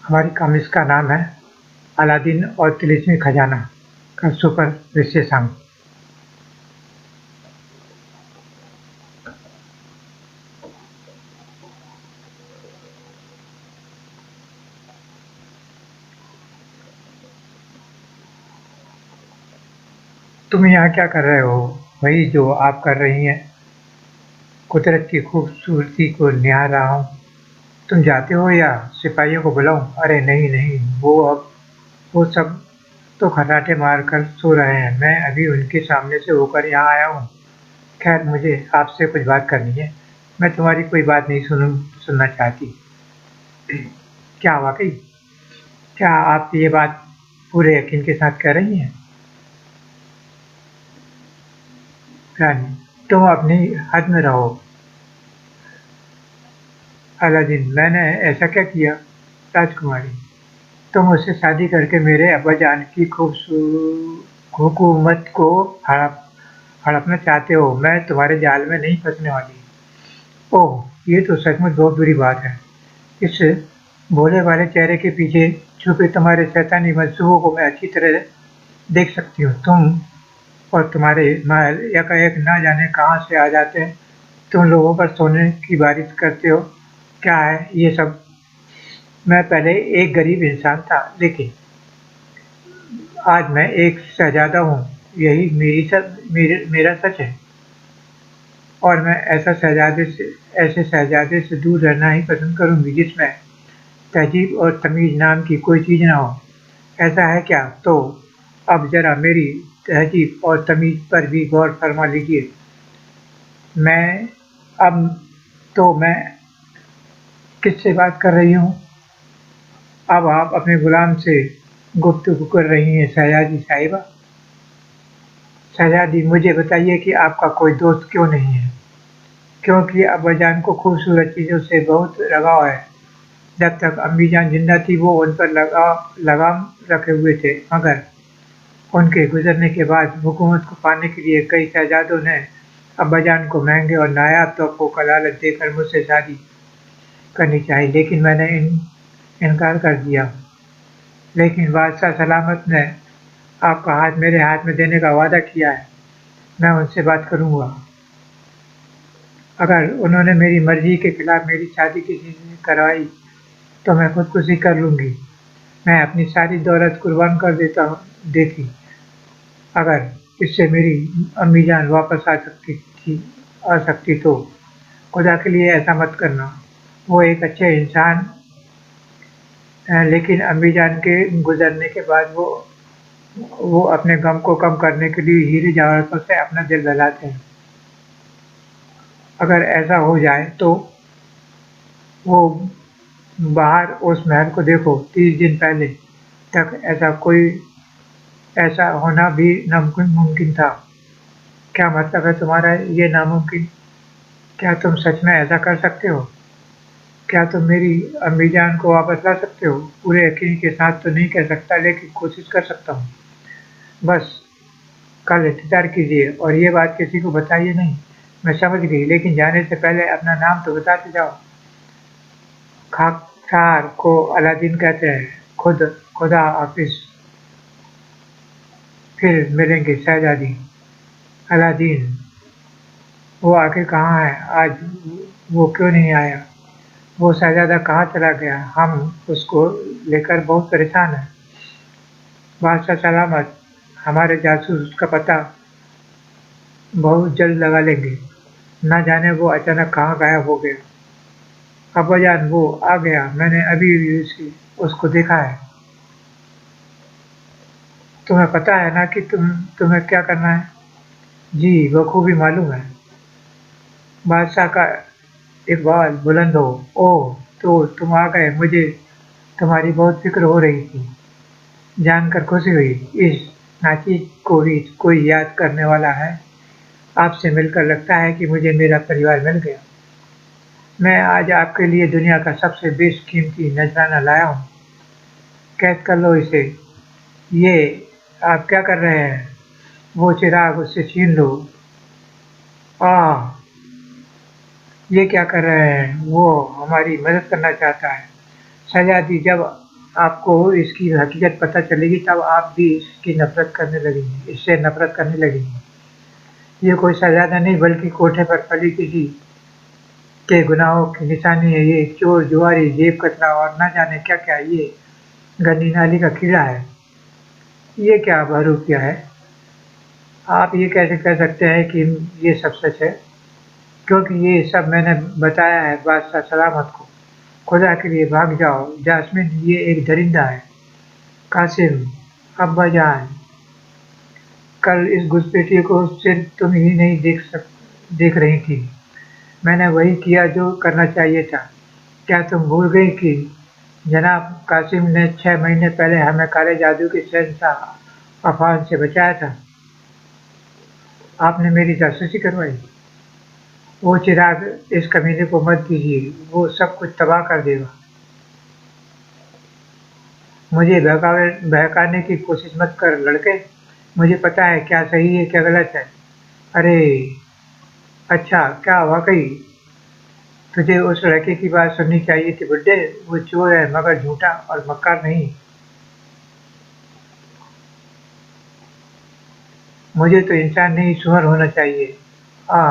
हमारी कॉमिक्स का नाम है अलादीन और तिलिस्मी खजाना का सुपर विशेषांक। तुम यहाँ क्या कर रहे हो? वही जो आप कर रही हैं। कुदरत की खूबसूरती को निहार रहा हूँ। तुम जाते हो या सिपाहियों को बुलाऊं? अरे नहीं नहीं, वो सब तो खर्राटे मार कर सो रहे हैं। मैं अभी उनके सामने से होकर यहाँ आया हूँ। खैर, मुझे आपसे कुछ बात करनी है। मैं तुम्हारी कोई बात नहीं सुनना चाहती। क्या वाकई? क्या आप ये बात पूरे यकीन के साथ कह रही हैं? रानी, तुम अपनी हद में रहो। अलादीन, मैंने ऐसा क्या किया? राजकुमारी, तुम मुझसे शादी करके मेरे अब्बाजान की हुकूमत को हड़पना चाहते हो। मैं तुम्हारे जाल में नहीं फंसने वाली। ओह, ये तो सचमुच बहुत बुरी बात है। इस भोले वाले चेहरे के पीछे छुपे तुम्हारे शैतानी मंसूबों को मैं अच्छी तरह देख सकती हूँ। तुम और तुम्हारे महल एकाएक ना जाने कहाँ से आ जाते हैं। तुम लोगों पर सोने की बारिश करते हो। क्या है ये सब? मैं पहले एक गरीब इंसान था, लेकिन आज मैं एक शहजादा हूँ। यही मेरा सच है। और मैं ऐसे शहजादे से दूर रहना ही पसंद करूंगी जिसमें तहजीब और तमीज नाम की कोई चीज ना हो। ऐसा है क्या? तो अब जरा मेरी तहजीब और तमीज पर भी गौर फरमा लीजिए। मैं अब तो मैं किससे बात कर रही हूँ? अब आप अपने गुलाम से गुफ्तगू कर रही हैं, शहजादी साहिबा। शहजादी, मुझे बताइए कि आपका कोई दोस्त क्यों नहीं है? क्योंकि अब्बाजान को खूबसूरत चीज़ों से बहुत लगाव है। जब तक अम्मीजान जिंदा थी वो उन पर लगाम रखे हुए थे, मगर उनके गुजरने के बाद हुकूमत को पाने के लिए कई शहजादों ने अब्बाजान को महंगे और नायाब तोहफों का लालच देकर मुझसे शादी करनी चाहिए, लेकिन मैंने इनकार कर दिया। लेकिन बादशाह सलामत ने आपका हाथ मेरे हाथ में देने का वादा किया है। मैं उनसे बात करूंगा। अगर उन्होंने मेरी मर्जी के खिलाफ मेरी शादी किसी से करवाई तो मैं खुदकुशी कर लूंगी। मैं अपनी सारी दौलत कुर्बान कर देती अगर इससे मेरी अम्मीजान वापस आ सकती तो। खुदा के लिए ऐसा मत करना। वो एक अच्छे इंसान हैं, लेकिन अम्मीजान के गुजरने के बाद वो अपने गम को कम करने के लिए हीरे जवाहरातों से अपना दिल बहलाते हैं। अगर ऐसा हो जाए तो वो बाहर उस महल को देखो। 30 दिन पहले तक ऐसा होना भी नामुमकिन था। क्या मतलब है तुम्हारा ये नामुमकिन? क्या तुम सच में ऐसा कर सकते हो? क्या तुम मेरी अम्मीजान को वापस ला सकते हो? पूरे यकीन के साथ तो नहीं कह सकता, लेकिन कोशिश कर सकता हूँ। बस कल इंतजार कीजिए और ये बात किसी को बताइए नहीं। मैं समझ गई, लेकिन जाने से पहले अपना नाम तो बताते जाओ। खाकसार को अलादीन कहते हैं। खुदा हाफिज। फिर मिलेंगे शहजादी। अलादीन, वो आखिर कहाँ है आज? वो क्यों नहीं आया? वो शहजादा कहाँ चला गया? हम उसको लेकर बहुत परेशान हैं। बादशाह सलामत, हमारे जासूस उसका पता बहुत जल्द लगा लेंगे। न जाने वो अचानक कहाँ गायब हो गया। अब्बाजान, वो आ गया। मैंने अभी उसको देखा है। तुम्हें पता है ना कि तुम्हें क्या करना है? जी, बखूबी मालूम है। बादशाह का इकबाल बुलंद हो। ओह, तो तुम आ गए। मुझे तुम्हारी बहुत फिक्र हो रही थी। जानकर खुशी हुई। इस नाचीज को भी कोई याद करने वाला है। आपसे मिलकर लगता है कि मुझे मेरा परिवार मिल गया। मैं आज आपके लिए दुनिया का सबसे बेशकीमती नजराना लाया हूँ। कैद कर लो इसे। ये आप क्या कर रहे हैं? वो चिराग उससे छीन लो। आह, ये क्या कर रहे हैं? वो हमारी मदद करना चाहता है। शहज़ादी, जब आपको इसकी हकीकत पता चलेगी तब आप भी इससे नफ़रत करने लगेंगी। ये कोई शहज़ादा नहीं बल्कि कोठे पर पली किसी के गुनाहों की निशानी है। ये चोर, जुआरी, जेब कतरा और न जाने क्या-क्या, ये गंदी नाली का कीड़ा है। ये क्या बहरूप किया है? आप ये कैसे कह सकते हैं कि ये सब सच है? क्योंकि ये सब मैंने बताया है बादशाह सलामत को। खुदा के लिए भाग जाओ। जास्मिन, ये एक दरिंदा है। कासिम, अब्बाजान, कल इस घुसपैठिए को सिर्फ तुम ही नहीं देख रही थी। मैंने वही किया जो करना चाहिए था। क्या तुम भूल गई कि जनाब कासिम ने 6 महीने पहले हमें काले जादू के शहंशाह अफान से बचाया था? आपने मेरी जासूसी करवाई। वो चिराग इस कमीने को मत दीजिए, वो सब कुछ तबाह कर देगा। मुझे बहकाने की कोशिश मत कर लड़के। मुझे पता है क्या सही है क्या गलत है। अरे अच्छा, क्या वाकई तुझे उस लड़के की बात सुननी चाहिए थी बुड्ढे? वो चोर है मगर झूठा और मक्कार नहीं। मुझे तो इंसान नहीं सूअर होना चाहिए। आ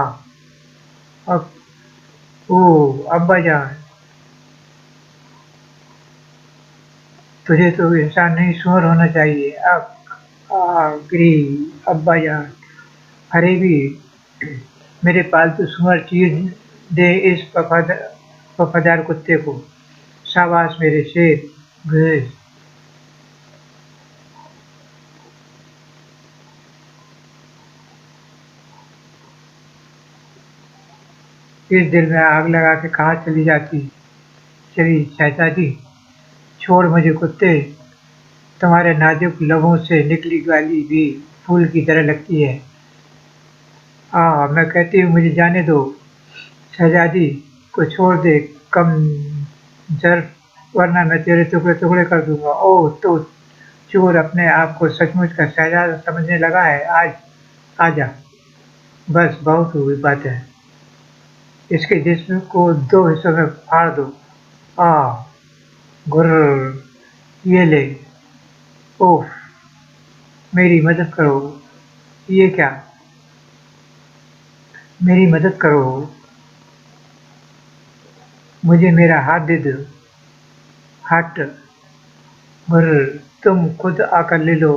अब ओ अब्बा जान, तुझे तो इंसान नहीं सूअर होना चाहिए। अब आखिरी अब्बा जान, फरेबी, मेरे पालतू सूअर, चीर दे इस वफादार कुत्ते को। शाबाश मेरे शेर। गुड। इस दिल में आग लगा के कहाँ चली शहजादी? छोड़ मुझे कुत्ते। तुम्हारे नाजुक लबों से निकली गाली भी फूल की तरह लगती है। मैं कहती हूँ मुझे जाने दो। शहजादी को छोड़ दे, कम जर्फ, वरना मैं तेरे टुकड़े टुकड़े कर दूंगा। ओह तो चोर अपने आप को सचमुच का शहजादा समझने लगा है। आज आजा, बस बहुत हुई बातें। इसके जिस्म को 2 हिस्सों में फाड़ दो। आ गुर्र, ये ले। ओह, मेरी मदद करो। ये क्या? मेरी मदद करो। मुझे मेरा हाथ दे दो। हट। गुर्र, तुम खुद आकर ले लो।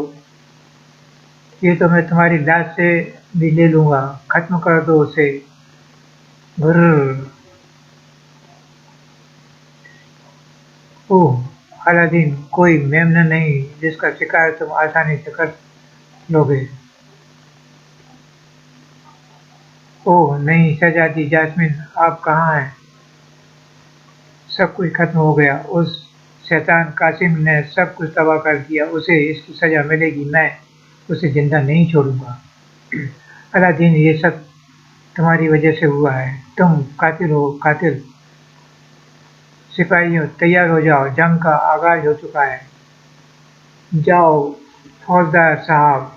ये तो मैं तुम्हारी लाश से भी ले लूंगा। खत्म कर दो उसे। गुर्र। ओह अलादीन, कोई मेमना नहीं जिसका शिकार तुम आसानी से कर लोगे। ओह नहीं शहजादी जास्मिन, आप कहाँ हैं? सब कुछ खत्म हो गया। उस शैतान कासिम ने सब कुछ तबाह कर दिया। उसे इसकी सजा मिलेगी। मैं उसे जिंदा नहीं छोड़ूंगा। अलादीन, ये सब तुम्हारी वजह से हुआ है। तुम कातिल हो कातिल। सिपाहियों तैयार हो जाओ, जंग का आगाज हो चुका है। जाओ फौजदार साहब,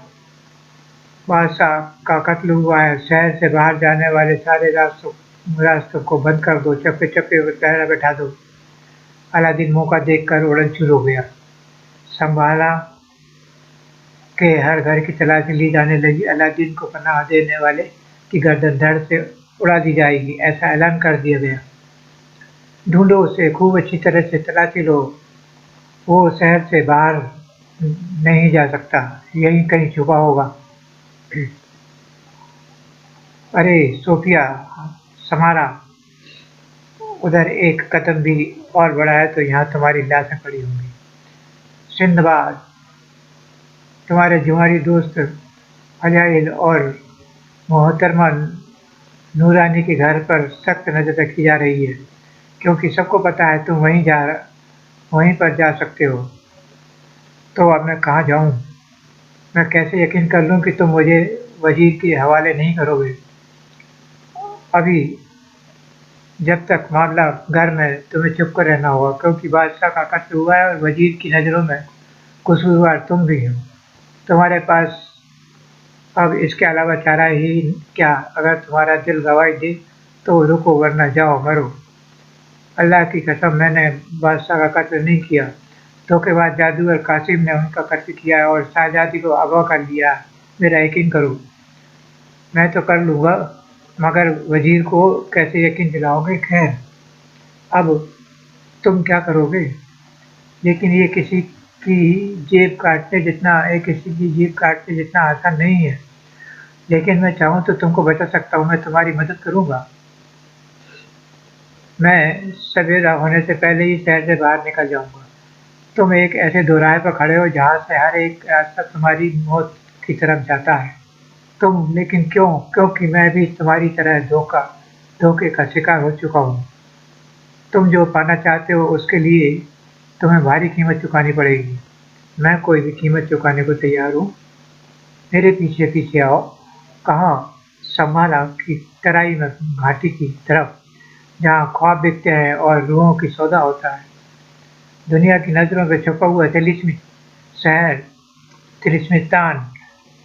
बादशाह का कत्ल हुआ है। शहर से बाहर जाने वाले सारे रास्तों को बंद कर दो। चप्पे चप्पे पर पहरा बैठा दो। अलादीन मौका देखकर उड़न शुरू हो गया। संभाला के हर घर की तलाशी ली जाने लगी। अलादीन को पनाह देने वाले की गर्दन धड़ से उड़ा दी जाएगी, ऐसा ऐलान कर दिया गया। ढूंढो उसे, खूब अच्छी तरह से तलाशी लो। वो शहर से बाहर नहीं जा सकता, यहीं कहीं छुपा होगा। अरे सोफिया, समारा, उधर एक कदम भी और बढ़ाया तो यहाँ तुम्हारी लाशें पड़ी होंगी। सिंदबाद, तुम्हारे जुआरी दोस्त फजाइल और मोहतरमा नूरानी के घर पर सख्त नजर रखी जा रही है, क्योंकि सबको पता है तुम वहीं पर जा सकते हो। तो अब मैं कहाँ जाऊँ? मैं कैसे यकीन कर लूँ कि तुम मुझे वजीर के हवाले नहीं करोगे? अभी जब तक मामला गर्म है तुम्हें चुप कर रहना होगा, क्योंकि बादशाह का कत्ल हुआ है और वजीर की नज़रों में कसूरवार तुम भी हो। तुम्हारे पास अब इसके अलावा चारा ही क्या? अगर तुम्हारा दिल गवाही दे तो रुको वरना जाओ मरो। अल्लाह की कसम मैंने बादशाह का कत्ल नहीं किया। धोखेबाज जादूगर कासिम ने उनका कत्ल किया है और शहजादी को अगवा कर लिया है। मेरा यकीन करो। मैं तो कर लूँगा, मगर वज़ीर को कैसे यकीन दिलाओगे? खैर, अब तुम क्या करोगे? लेकिन ये किसी की जेब काटने जितना आसान नहीं है। लेकिन मैं चाहूँ तो तुमको बचा सकता हूँ, मैं तुम्हारी मदद करूँगा। मैं सवेरा होने से पहले ही शहर से बाहर निकल जाऊँगा। तुम एक ऐसे दोराहे पर खड़े हो जहाँ से हर एक रास्ता तुम्हारी मौत की तरफ जाता है। लेकिन क्यों? क्योंकि मैं भी तुम्हारी तरह धोखे का शिकार हो चुका हूँ। तुम जो पाना चाहते हो उसके लिए तुम्हें भारी कीमत चुकानी पड़ेगी। मैं कोई भी कीमत चुकाने को तैयार हूँ। मेरे पीछे पीछे आओ। कहाँ? समाला की तराई में घाटी की तरफ, जहाँ ख्वाब बिकते हैं और रूहों की सौदा होता है। दुनिया की नजरों में छुपा हुआ तिलिस्मी शहर, तिलिस्मिस्तान,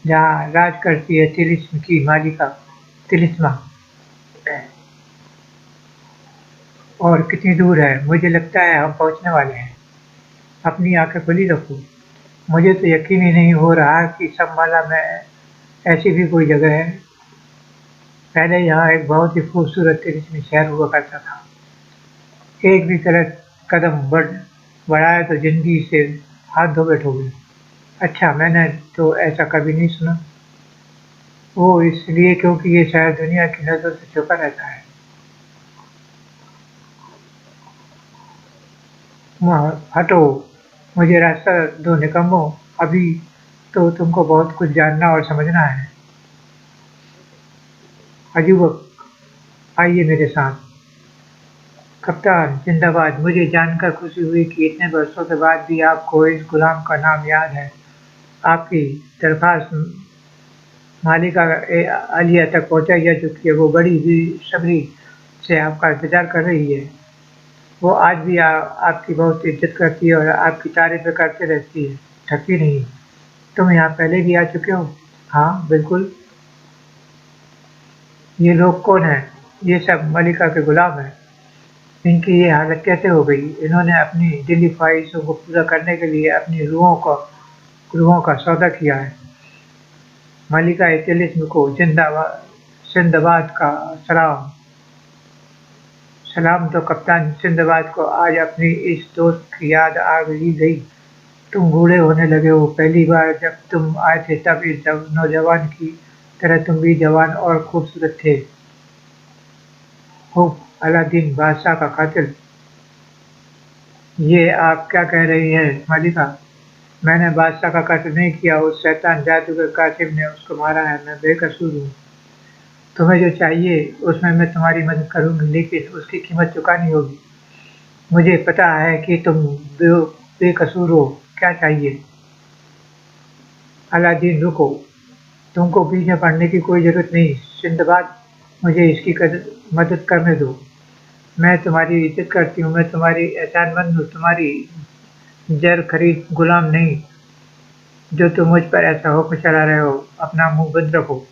जहाँ राज करती है तिलिस्म की मालिका तिलिस्मा। और कितनी दूर है? मुझे लगता है हम पहुंचने वाले हैं। अपनी आंखें खुली रखो। मुझे तो यकीन ही नहीं हो रहा कि सबमाला में ऐसी भी कोई जगह है। पहले यहाँ एक बहुत ही खूबसूरत तिलिस्मी शहर हुआ करता था। एक भी गलत कदम बढ़ाया तो जिंदगी से हाथ धो बैठोगे। अच्छा, मैंने तो ऐसा कभी नहीं सुना। वो इसलिए क्योंकि ये शहर दुनिया की नजरों से छुपा रहता है। हटो, मुझे रास्ता दो निकम्मो। अभी तो तुमको बहुत कुछ जानना और समझना है। अजूबक, आइए मेरे साथ। कप्तान जिंदाबाद। मुझे जानकर खुशी हुई कि इतने वर्षों के बाद भी आपको इस गुलाम का नाम याद है। आपकी दरख्वास्त मालिका आलिया तक पहुंचाई जा चुकी है। वो बड़ी बेसब्री से आपका इंतजार कर रही है। वो आज भी आपकी बहुत इज्जत करती है और आपकी तारीफ़ें करते रहती है, थकती नहीं। तुम यहाँ पहले भी आ चुके हो? हाँ, बिल्कुल। ये लोग कौन हैं? ये सब मलिका के गुलाम हैं। इनकी ये हालत कैसे हो गई? इन्होंने अपनी दिली ख्वाहिशों को पूरा करने के लिए अपनी रूहों का सौदा किया है। मलिका तिलिस्म को जिंदाबाद का सलाम। सलाम तो कप्तान सिंदबाद को आज अपनी इस दोस्त की याद आ ही गई। तुम बूढ़े होने लगे हो। पहली बार जब तुम आए थे तब इस नौजवान की तरह तुम भी जवान और खूबसूरत थे। हुफ, अलादीन बादशाह का कातिल। ये आप क्या कह रही हैं मालिका? मैंने बादशाह का कत्ल नहीं किया। उस शैतान जादूगर कासिम ने उसको मारा है। मैं बेकसूर हूँ। तुम्हें जो चाहिए उसमें मैं तुम्हारी मदद करूंगी, लेकिन उसकी कीमत चुकानी होगी। मुझे पता है कि तुम बेकसूर हो। क्या चाहिए? अलादीन, रुको। तुमको पीछे पड़ने की कोई जरूरत नहीं। सिंदबाद, मुझे इसकी मदद करने दो। मैं तुम्हारी इज्जत करती हूँ। मैं तुम्हारी एहसानमंद हूँ, तुम्हारी जर खरीद गुलाम नहीं। जो तुम मुझ पर ऐसा हुक्म चला रहे हो, अपना मुंह बंद रखो।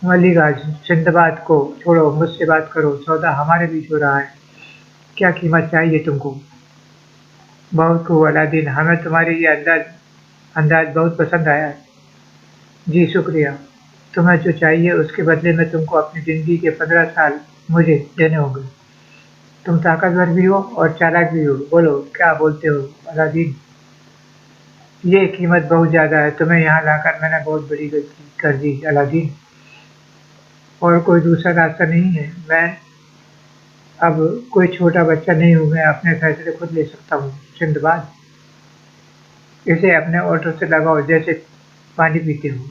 मल्लिका, सिंदबाद को छोड़ो, मुझसे बात करो। सौदा हमारे बीच हो रहा है। क्या कीमत चाहिए तुमको? बहुत खूब अलादीन, हमें तुम्हारी ये अंदाज बहुत पसंद आया है। जी शुक्रिया। तुम्हें जो चाहिए उसके बदले में तुमको अपनी जिंदगी के 15 साल मुझे देने होंगे। तुम ताकतवर भी हो और चालाक भी हो। बोलो, क्या बोलते हो अलादीन? ये कीमत बहुत ज्यादा है। तुम्हें यहाँ लाकर मैंने बहुत बड़ी गलती कर दी अलादीन। और कोई दूसरा रास्ता नहीं है। मैं अब कोई छोटा बच्चा नहीं हूँ। मैं अपने फैसले खुद ले सकता हूँ। सिंदबाद, इसे अपने ओठों से लगाओ जैसे पानी पीते हो।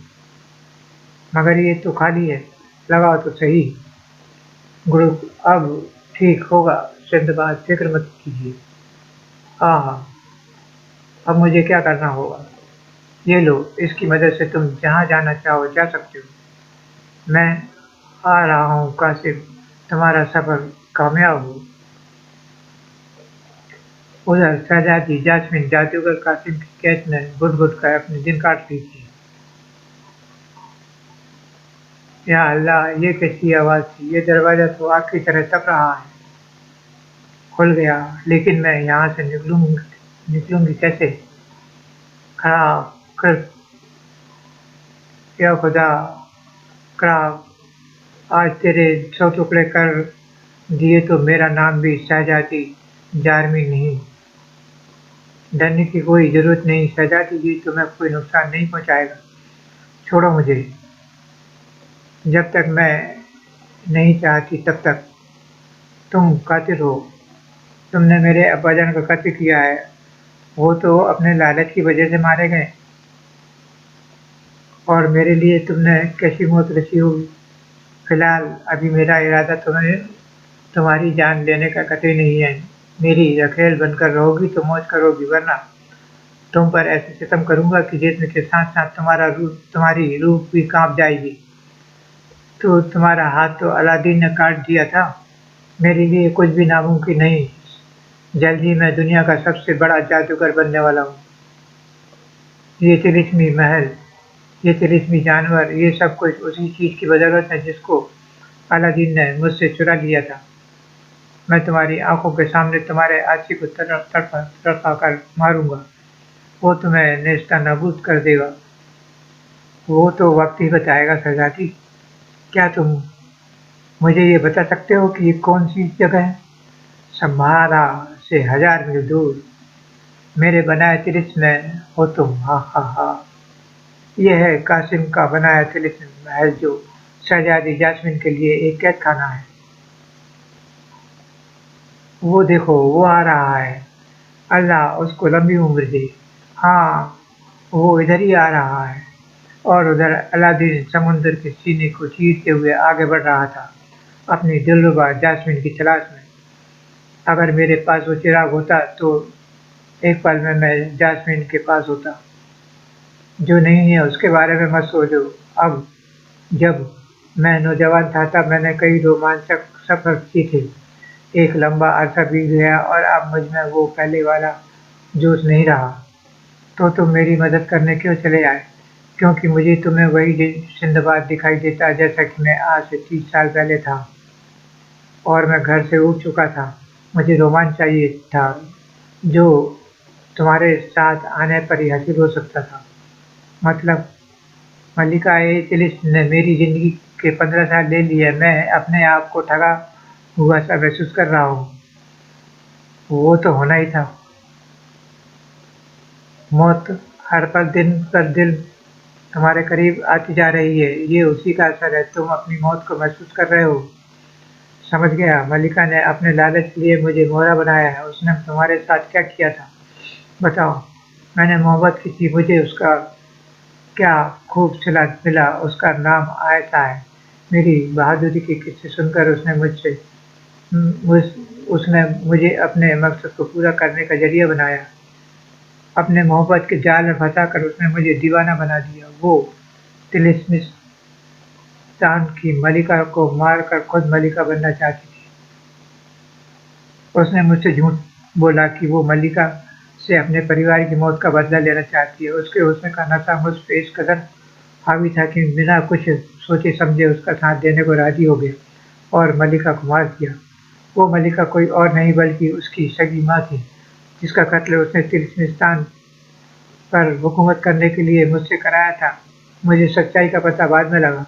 मगर ये तो खाली है। लगाओ तो सही। गुरु, अब ठीक होगा। सिंदबाद, फिक्र मत कीजिए। हाँ, अब मुझे क्या करना होगा? ये लो, इसकी मदद से तुम जहाँ जाना चाहो जा सकते हो। मैं आ रहा हूँ कासिम, तुम्हारा सफर कामयाब हो। उधर शहजादी जास्मिन जादूगर कासिम की कैद में घुट घुट कर अपने दिन काट रही थी। या अल्लाह! ये कैसी आवाज़ थी? ये दरवाज़ा तो आग की तरह तप रहा है। खुल गया, लेकिन मैं यहाँ से निकलूँगी कैसे? खड़ा कर या खुदा, खड़ा आज तेरे 100 टुकड़े कर दिए तो मेरा नाम भी शहज़ादी जारमी नहीं। डरने की कोई ज़रूरत नहीं, शहज़ादी जी तुम्हें कोई नुकसान नहीं पहुँचाएगा। छोड़ो मुझे, जब तक मैं नहीं चाहती तब तक। तुम कातिल हो, तुमने मेरे अब्बाजान का कत्ल किया है। वो तो अपने लालच की वजह से मारे गए और मेरे लिए तुमने कैसी मौत रची होगी। फिलहाल अभी मेरा इरादा तुम्हें तुम्हारी जान लेने का कतई नहीं है। मेरी रखेल बनकर रहोगी तो मौज करोगी, वरना तुम पर ऐसे सितम करूंगा कि जिस्म के साथ साथ तुम्हारी रूह भी कांप जाएगी। तो तुम्हारा हाथ तो अलादीन ने काट दिया था। मेरे लिए कुछ भी नामुमकिन नहीं। जल्द ही मैं दुनिया का सबसे बड़ा जादूगर बनने वाला हूँ। ये तिलिस्मी महल, ये तिलिस्मी जानवर, ये सब कुछ उसी चीज की बदौलत है जिसको अलादीन ने मुझसे चुरा लिया था। मैं तुम्हारी आंखों के सामने तुम्हारे आशी को तड़पा तड़पा कर मारूंगा। वो तुम्हें नेस्तनाबूद कर देगा। वो तो वक्त ही बताएगा शहजादी। क्या तुम मुझे ये बता सकते हो कि ये कौन सी जगह है? सम्हारा से 1000 मील दूर मेरे बनाए तिलिस्म में हो तुम। हा हा हा। ये है कासिम का बनाया तिलिस्म महल, जो शहजादी जास्मिन के लिए एक कैद खाना है। वो देखो, वो आ रहा है। अल्लाह उसको लंबी उम्र दे। हाँ, वो इधर ही आ रहा है। और उधर अलादीन समुंदर के सीने को चीरते हुए आगे बढ़ रहा था, अपनी दिलरुबा जास्मिन की तलाश में। अगर मेरे पास वो चिराग होता तो एक पल में मैं जास्मिन के पास होता। जो नहीं है उसके बारे में मत सोचो। अब जब मैं नौजवान था तब मैंने कई रोमांचक सफर किए थे। एक लंबा अरसा बीत गया और अब मुझ में वो पहले वाला जोश नहीं रहा। तो तुम मेरी मदद करने क्यों चले आए? क्योंकि मुझे तुम्हें वही सिंदबाद दिखाई देता जैसा कि मैं आज से 30 साल पहले था। और मैं घर से उठ चुका था। मुझे रोमांच चाहिए था, जो तुम्हारे साथ आने पर ही हासिल हो सकता था। मतलब मल्लिका एलिस ने मेरी जिंदगी के 15 साल ले लिए। मैं अपने आप को ठगा हुआ सा महसूस कर रहा हूँ। वो तो होना ही था। मौत हर पल दिन पर दिन तुम्हारे करीब आती जा रही है। ये उसी का असर है। तुम अपनी मौत को महसूस कर रहे हो। समझ गया। मल्लिका ने अपने लालच के लिए मुझे मोहरा बनाया है। उसने तुम्हारे साथ क्या किया था? बताओ। मैंने मोहब्बत की थी। मुझे उसका क्या खूब सिला मिला। उसका नाम आयशा है। मेरी बहादुरी के किस्से सुनकर उसने मुझे अपने मकसद को पूरा करने का जरिया बनाया। अपने मोहब्बत के जाल में फंसाकर उसने मुझे दीवाना बना दिया। वो तिलिस्मिस्तान की मलिका को मारकर खुद मलिका बनना चाहती थी। उसने मुझसे झूठ बोला कि वो मलिका से अपने परिवार की मौत का बदला लेना चाहती है। उसके हुस्न का नशा मुझ पे इस कदर हावी था कि बिना कुछ सोचे समझे उसका साथ देने को राजी हो गया और मलिका को मार दिया। वो मलिका कोई और नहीं बल्कि उसकी सगी माँ थी, जिसका कत्ल उसने तिलिस्मिस्तान पर हुकूमत करने के लिए मुझसे कराया था। मुझे सच्चाई का पता बाद में लगा।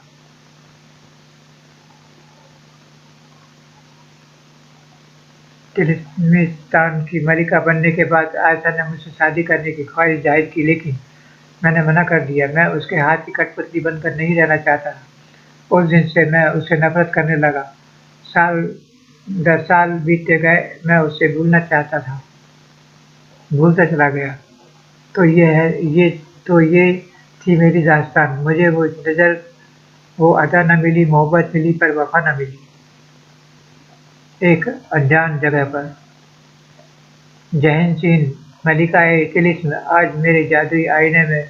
तिलिस्मिस्तान की मलिका बनने के बाद आयशा ने मुझसे शादी करने की ख्वाहिश जाहिर की, लेकिन मैंने मना कर दिया। मैं उसके हाथ की कठपुतली बनकर नहीं रहना चाहता। उस दिन से मैं उससे नफरत करने लगा। साल दर साल बीतते गए, मैं उससे भूलना चाहता था, भूलता चला गया। तो ये थी मेरी दास्तान। मुझे वो नज़र, वो अदा न मिली, मोहब्बत मिली पर वफ़ा न मिली। एक अनजान जगह पर जहनशीन मलिका-ए-तिलिस्म आज मेरे जादुई आईने में।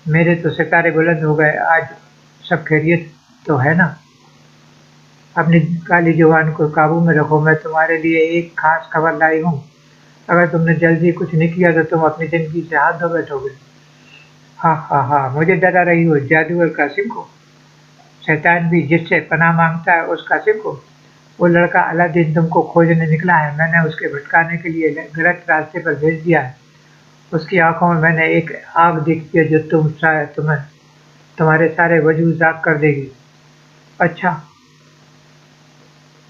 मेरे तो सितारे बुलंद हो गए। आज सब खैरियत तो है ना? अपनी काली जुबान को काबू में रखो। मैं तुम्हारे लिए एक खास खबर लाई हूँ। अगर तुमने जल्दी कुछ नहीं किया तो तुम अपनी जिंदगी से हाथ धो बैठोगे। हाँ हाँ हाँ, मुझे डरा रही हो जादूगर कासिम को? शैतान भी जिससे पनाह मांगता है उस कासिम को। वो लड़का अलादीन तुमको खोजने निकला है, मैंने उसके भटकाने के लिए गलत रास्ते पर भेज दिया है। उसकी आंखों में मैंने एक आग देखी है जो तुम्हें तुम्हारे सारे वजूद राख कर देगी। अच्छा,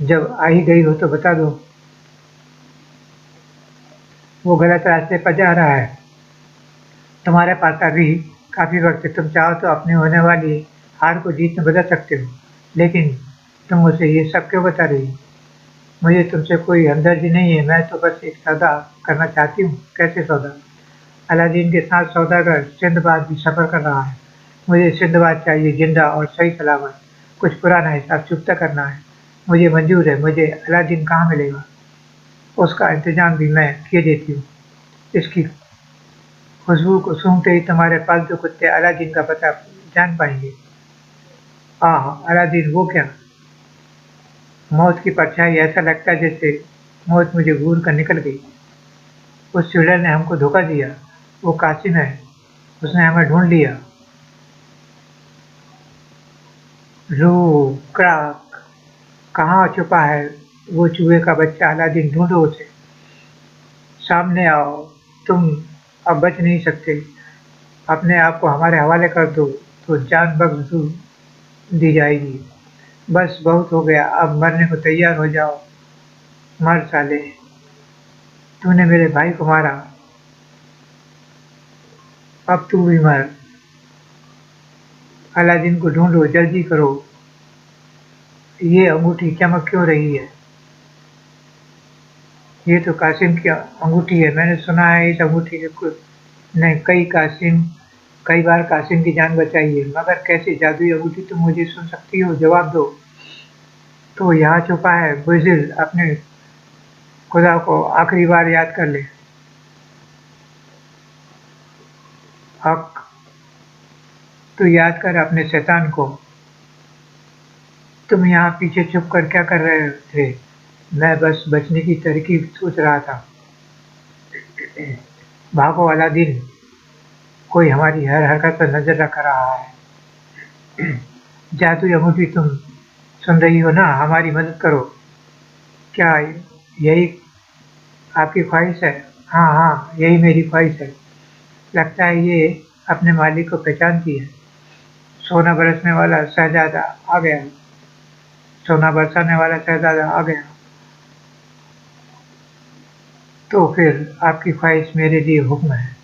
जब आ ही गई हो तो बता दो। वो गलत रास्ते पर जा रहा है। तुम्हारे पास अभी काफी वक्त है, तुम चाहो तो अपनी होने वाली हार को जीत में बदल सकते हो। लेकिन तुम मुझे ये सब क्यों बता रही हो? मुझे तुमसे कोई हमदर्दी नहीं है, मैं तो बस एक सौदा करना चाहती हूँ। कैसे सौदा? अलादीन के साथ सौदागर सिंदबाद भी सफर कर रहा है। मुझे सिंदबाद चाहिए, जिंदा और सही सलामत। कुछ पुराना हिसाब चुकता करना है। मुझे मंजूर है। मुझे अलादीन कहाँ मिलेगा? उसका इंतजाम भी मैं किए देती हूँ। इसकी खुशबू को सूंघते ही तुम्हारे पालतू कुत्ते अलादीन का पता जान पाएंगे। आह, अलादीन वो क्या? मौत की परछाई, ऐसा लगता है जैसे मौत मुझे घूर कर निकल गई। उस चुड़ैल ने हमको धोखा दिया। वो कासिम है, उसने हमें ढूंढ लिया। रू क्रैक, कहाँ छुपा है वो चूहे का बच्चा अलादीन? ढूंढो उसे, सामने आओ। तुम अब बच नहीं सकते। अपने आप को हमारे हवाले कर दो तो जान बख्श दी जाएगी। बस बहुत हो गया, अब मरने को तैयार हो जाओ। मर साले, तूने मेरे भाई को मारा, अब तू भी मर। अलादीन को ढूंढो, जल्दी करो। ये अंगूठी चमक क्यों रही है? ये तो कासिम की अंगूठी है। मैंने सुना है इस अंगूठी ने कई बार कासिम की जान बचाई है। मगर कैसे? जादुई अंगूठी तुम मुझे सुन सकती हो, जवाब दो। तो यहाँ छुपा है। बुज़िल, अपने खुदा को आखिरी बार याद कर ले। हक, तू याद कर अपने शैतान को। तुम यहाँ पीछे छुप कर क्या कर रहे थे? मैं बस बचने की तरकीब सोच रहा था। भागो अलादीन, कोई हमारी हर हरकत पर नजर रख रहा है। जादुई अंगूठी, तुम सुन रही हो ना? हमारी मदद करो। क्या यही आपकी ख्वाहिश है? हाँ हाँ, यही मेरी ख्वाहिश है। लगता है ये अपने मालिक को पहचानती है। सोना बरसने वाला शहजादा आ गया। सोना बरसाने वाला शहजादा आ गया। तो फिर आपकी ख्वाहिश मेरे लिए हुक्म है।